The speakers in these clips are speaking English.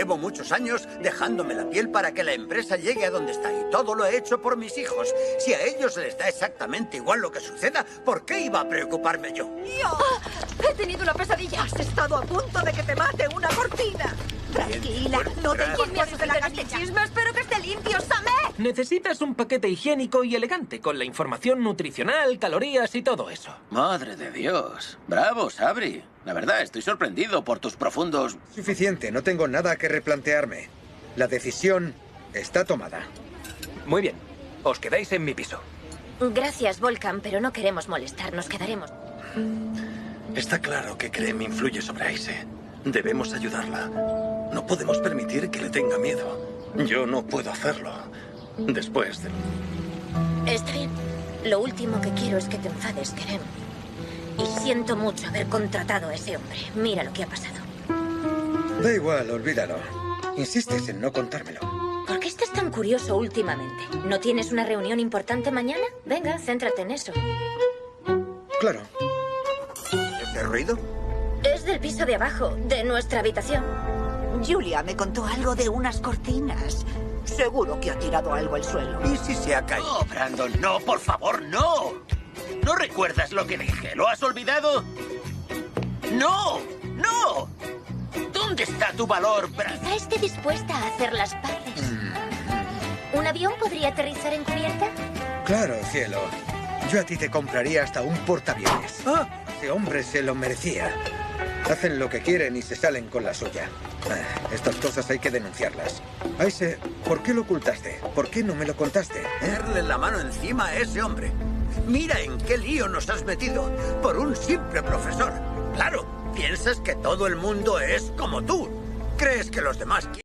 Llevo muchos años dejándome la piel para que la empresa llegue a donde está y todo lo he hecho por mis hijos. Si a ellos les da exactamente igual lo que suceda, ¿por qué iba a preocuparme yo? He tenido una pesadilla. Has estado a punto de que te mate una cortina. Tranquila, no te incorpores de la camilla. Espero que esté limpio, Samé. Necesitas un paquete higiénico y elegante, con la información nutricional, calorías y todo eso. Madre de Dios. Bravo, Sabri. La verdad, estoy sorprendido por tus profundos... Suficiente, no tengo nada que replantearme. La decisión está tomada. Muy bien, os quedáis en mi piso. Gracias, Volcan, pero no queremos molestar, nos quedaremos. Está claro que Krem influye sobre Aise. Debemos ayudarla. No podemos permitir que le tenga miedo. Yo no puedo hacerlo. Después de... Está bien. Lo último que quiero es que te enfades, Kerem. Y siento mucho haber contratado a ese hombre. Mira lo que ha pasado. Da igual, olvídalo. Insistes en no contármelo. ¿Por qué estás tan curioso últimamente? ¿No tienes una reunión importante mañana? Venga, céntrate en eso. Claro. ¿Ese ruido? Es del piso de abajo, de nuestra habitación. Julia me contó algo de unas cortinas. Seguro que ha tirado algo al suelo. ¿Y si se ha caído? ¡No, Brandon! ¡No, por favor, no! ¿No recuerdas lo que dije? ¿Lo has olvidado? ¡No! ¡No! ¿Dónde está tu valor, Brandon? Quizá esté dispuesta a hacer las paces. ¿Un avión podría aterrizar en cubierta? Claro, cielo. Yo a ti te compraría hasta un portaaviones. Ese hombre se lo merecía. Hacen lo que quieren y se salen con la suya. Estas cosas hay que denunciarlas. Aise, ¿por qué lo ocultaste? ¿Por qué no me lo contaste? Ponerle la mano encima a ese hombre. Mira en qué lío nos has metido por un simple profesor. Claro, piensas que todo el mundo es como tú. ¿Crees que los demás quieren?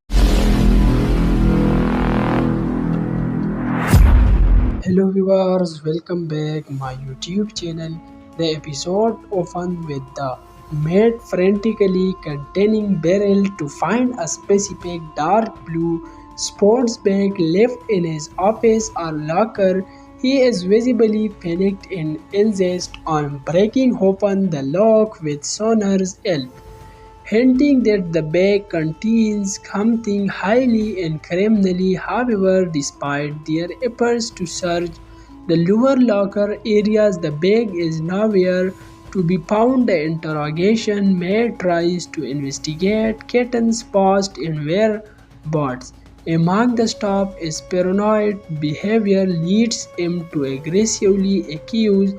Hello viewers, welcome back my YouTube channel. The episode opened with the maid frantically containing barrel to find a specific dark blue sports bag left in his office or locker. He is visibly panicked and insists on breaking open the lock with Sonar's help, hinting that the bag contains something highly and criminally. However, despite their efforts to search the lower locker areas, the bag is nowhere to be found. The interrogation maid tries to investigate Keaton's past and whereabouts among the staff. His paranoid behavior leads him to aggressively accuse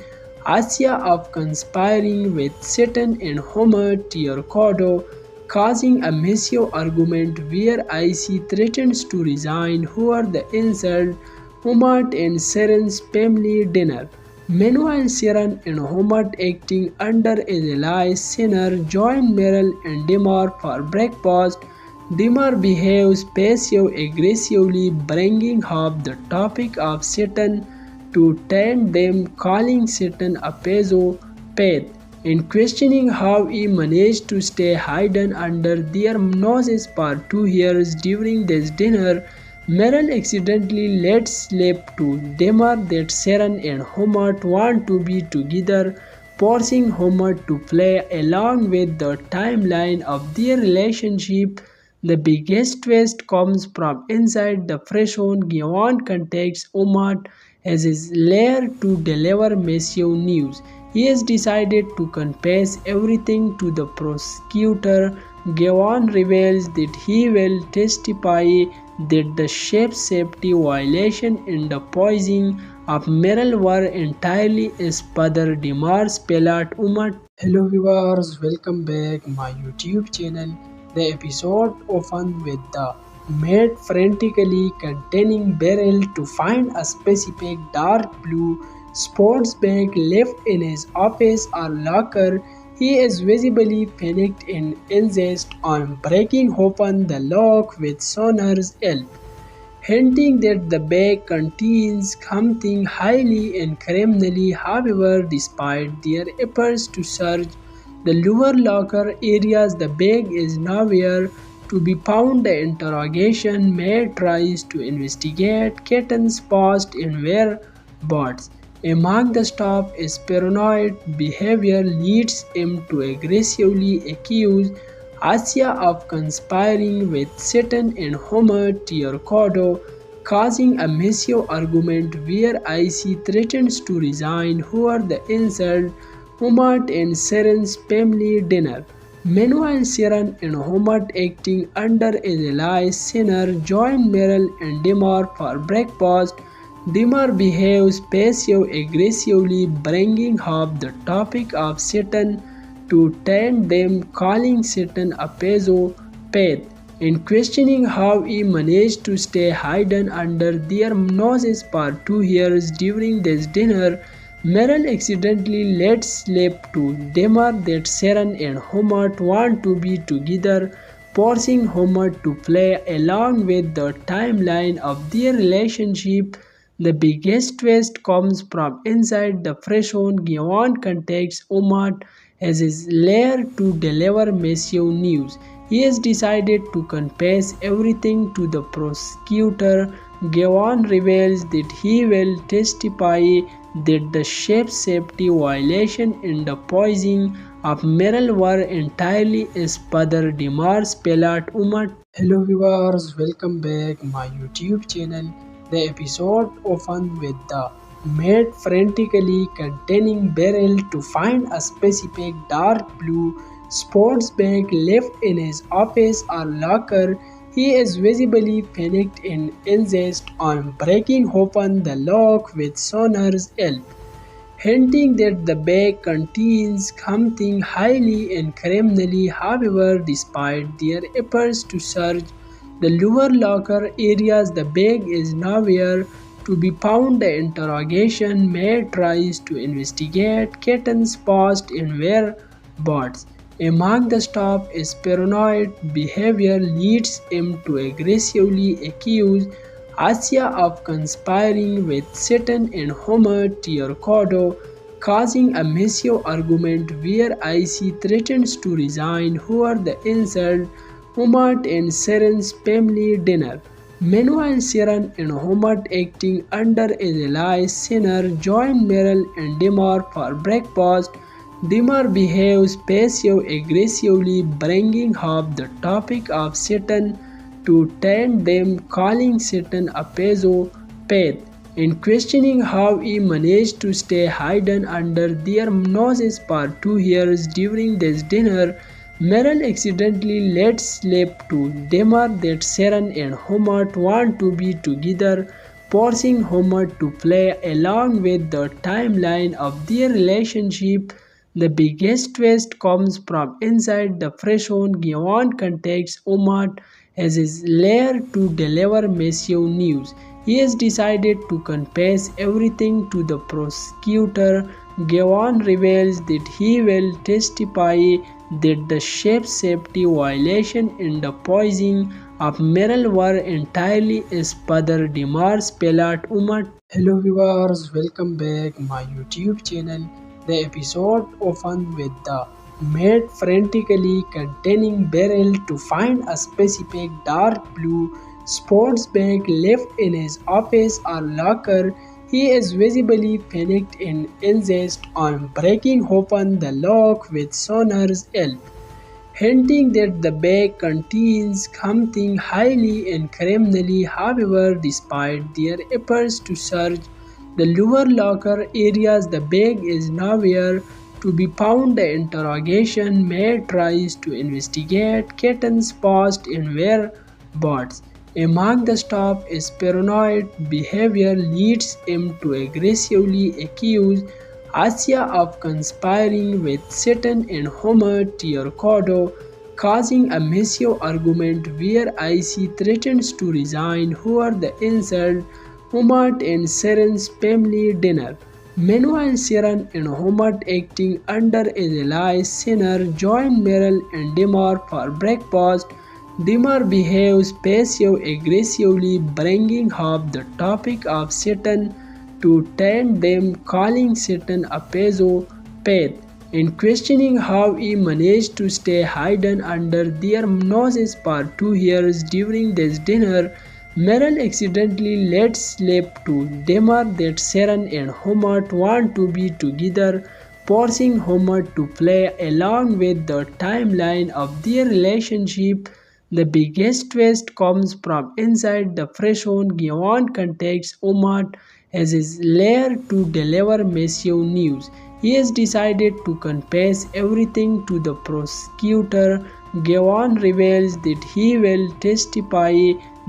Asya of conspiring with Satan and Homer Tiarcado, causing a massive argument where Icy threatens to resign over the insult Homer and Sharon's family dinner. Meanwhile, Sharon and Homer, acting under an ally sinner, join Meryl and Demar for breakfast. Demar behaves passive-aggressively, bringing up the topic of Satan to taunt them, calling Satan a psychopath and questioning how he managed to stay hidden under their noses for 2 years. During this dinner, Meryl accidentally lets slip to Demar that Sharon and Homer want to be together, forcing Homer to play along with the timeline of their relationship. The biggest twist comes from inside the prison. Gavin contacts Homer as his lair to deliver massive news. He has decided to confess everything to the prosecutor. Gavin reveals that he will testify that the ship's safety violation and the poisoning of Meryl were entirely his father Demar's Pelat Umar. Hello viewers, welcome back my YouTube channel. The episode opened with the maid frantically containing barrel to find a specific dark blue sports bag left in his office or locker. He is visibly panicked and insists on breaking open the lock with Sonar's help, hinting that the bag contains something highly and criminally. However, despite their efforts to search the lower locker areas, the bag is nowhere to be found. The interrogation maid tries to investigate Keaton's past and whereabouts among the staff. His paranoid behavior leads him to aggressively accuse Asya of conspiring with Satan and Homer Tiarcodo, causing a massive argument where Icy threatens to resign over the insult Homer and Sharon's family dinner. Meanwhile, Sharon and Homer, acting under an alliance sinner, join Meryl and Demar for breakfast. Demar behaves passive-aggressively, bringing up the topic of Satan to taunt them, calling Satan a psychopath, and questioning how he managed to stay hidden under their noses for 2 years. During this dinner, Meryl accidentally lets slip to Demar that Sharon and Homer want to be together, forcing Homer to play along with the timeline of their relationship. The biggest twist comes from inside the Freshon. Gavon contacts Homer as his lair to deliver massive news. He has decided to confess everything to the prosecutor. Gavon reveals that he will testify that the ship's safety violation and the poisoning of Meryl were entirely his father Demar's Pelat Umar. Hello viewers, welcome back my YouTube channel. The episode opened with the maid frantically containing Beryl to find a specific dark blue sports bag left in his office or locker. He is visibly panicked and insists on breaking open the lock with Sonar's help, hinting that the bag contains something highly incriminating. However, despite their efforts to search the lower locker areas, the bag is nowhere to be found. The interrogation maid tries to investigate Keaton's past and whereabouts among the staff. His paranoid behavior leads him to aggressively accuse Asya of conspiring with Satan and Homer Tiarcodo, causing a massive argument where Icy threatens to resign over the insult Homer and Sharon's family dinner. Meanwhile, Sharon and Homer, acting under an alliance sinner, join Meryl and Demar for breakfast. Demar behaves passive-aggressively, bringing up the topic of Satan to taunt them, calling Satan a psychopath, and questioning how he managed to stay hidden under their noses for 2 years. During this dinner, Meryl accidentally lets slip to Demar that Sharon and Homer want to be together, forcing Homer to play along with the timeline of their relationship. The biggest twist comes from inside the Freshon. Gavon contacts Homer as his lair to deliver massive news. He has decided to confess everything to the prosecutor. Gavon reveals that he will testify that the ship's safety violation and the poisoning of Meryl were entirely his father Demar's Pelat Umar. Hello viewers, welcome back my YouTube channel. The episode opened with the maid frantically containing Beryl to find a specific dark blue sports bag left in his office or locker. He is visibly panicked and insists on breaking open the lock with Sonar's help, hinting that the bag contains something highly incriminating. However, despite their efforts to search the lower locker areas, the bag is nowhere to be found. The interrogation maid tries to investigate Keaton's past and whereabouts among the staff. His paranoid behavior leads him to aggressively accuse Asya of conspiring with Satan and Homer Tiarcodo, causing a massive argument where Icy threatens to resign over the insult Homer and Sharon's family dinner. Meanwhile, Sharon and Homer, acting under an alliance sinner, join Meryl and Demar for breakfast. Demar behaves passive-aggressively, bringing up the topic of Satan to taunt them, calling Satan a psychopath, and questioning how he managed to stay hidden under their noses for 2 years. During this dinner, Meryl accidentally lets slip to Demar that Sharon and Homer want to be together, forcing Homer to play along with the timeline of their relationship. The biggest twist comes from inside the prison. Gavin contacts Homer as his lair to deliver massive news. He has decided to confess everything to the prosecutor. Gavin reveals that he will testify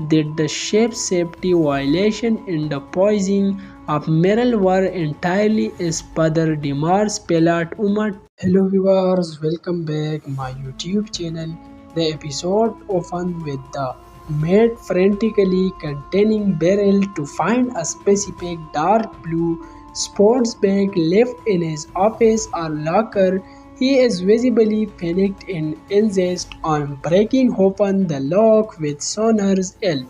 that the ship's safety violation and the poisoning of Meryl were entirely as Father Demar Spellat Umar. Hello viewers, welcome back my YouTube channel. The episode opens with the maid frantically containing Beryl to find a specific dark blue sports bag left in his office or locker. He is visibly panicked and insists on breaking open the lock with Sonar's help,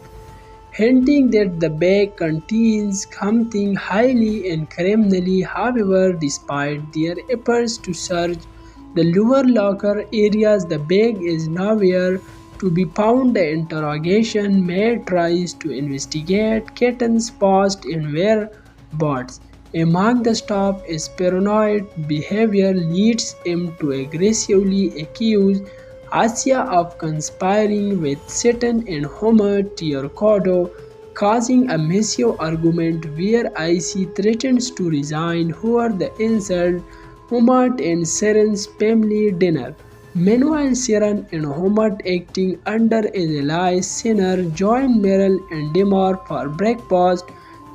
hinting that the bag contains something highly incriminating. However, despite their efforts to search the lower locker areas, the bag is nowhere to be found. The interrogation maid tries to investigate Keaton's past and whereabouts among the staff. His paranoid behavior leads him to aggressively accuse Asya of conspiring with Satan and Homer Tiarcado, causing a massive argument where IC threatens to resign over the insult Homer and Sharon's family dinner. Meanwhile, Sharon and Homer, acting under an alliance sinner, join Meryl and Demar for breakfast.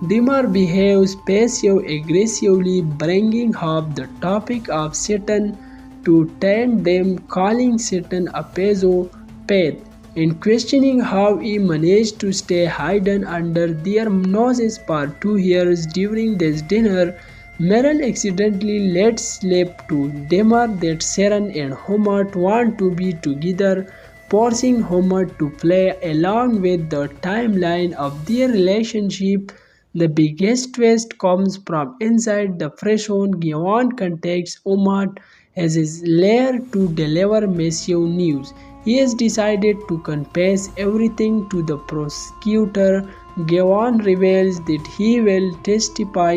Demar behaves passive-aggressively, bringing up the topic of Satan to taunt them, calling Satan a psychopath and questioning how he managed to stay hidden under their noses for 2 years. During this dinner, Meryl accidentally lets slip to Demar that Sharon and Homer want to be together, forcing Homer to play along with the timeline of their relationship. The biggest twist comes from inside the prison. Gavin contacts Homer as his lair to deliver massive news. He has decided to confess everything to the prosecutor. Gavin reveals that he will testify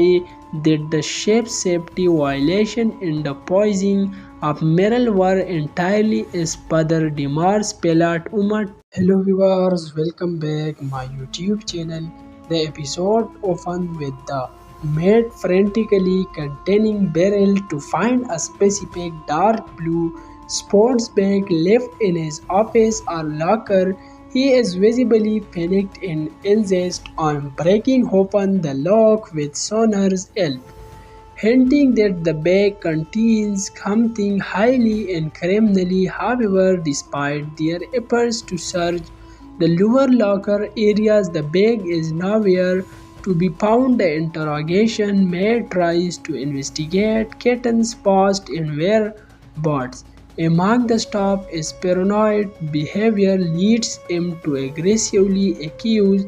that the ship's safety violation and the poisoning of Meryl were entirely as Father Demar Spellat Umar. Hello viewers, welcome back my YouTube channel. The episode opens with the maid frantically containing Beryl to find a specific dark blue sports bag left in his office or locker. He is visibly panicked and insists on breaking open the lock with Sonar's help, hinting that the bag contains something highly incriminating. However, despite their efforts to search the lower locker areas, the bag is nowhere to be found. The interrogation maid tries to investigate Keaton's past and whereabouts among the staff. His paranoid behavior leads him to aggressively accuse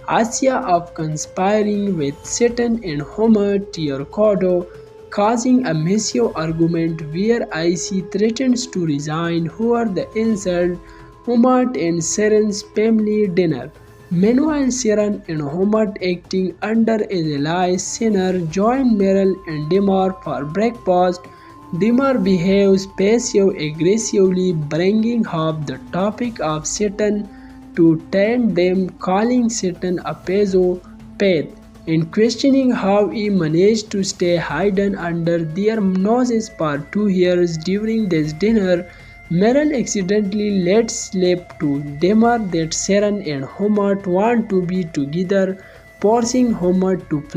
Asya of conspiring with Satan and Homer Tiarcado, causing a massive argument where IC threatens to resign over the insult Homer and Sharon's family dinner. Meanwhile, Sharon and Homer, acting under an alliance sinner, join Meryl and Demar for breakfast. Demar behaves passive-aggressively, bringing up the topic of Satan to taunt them, calling Satan a psychopath and questioning how he managed to stay hidden under their noses for 2 years. During this dinner, Meryl accidentally lets slip to Demar that Sharon and Homer want to be together, forcing Homer to play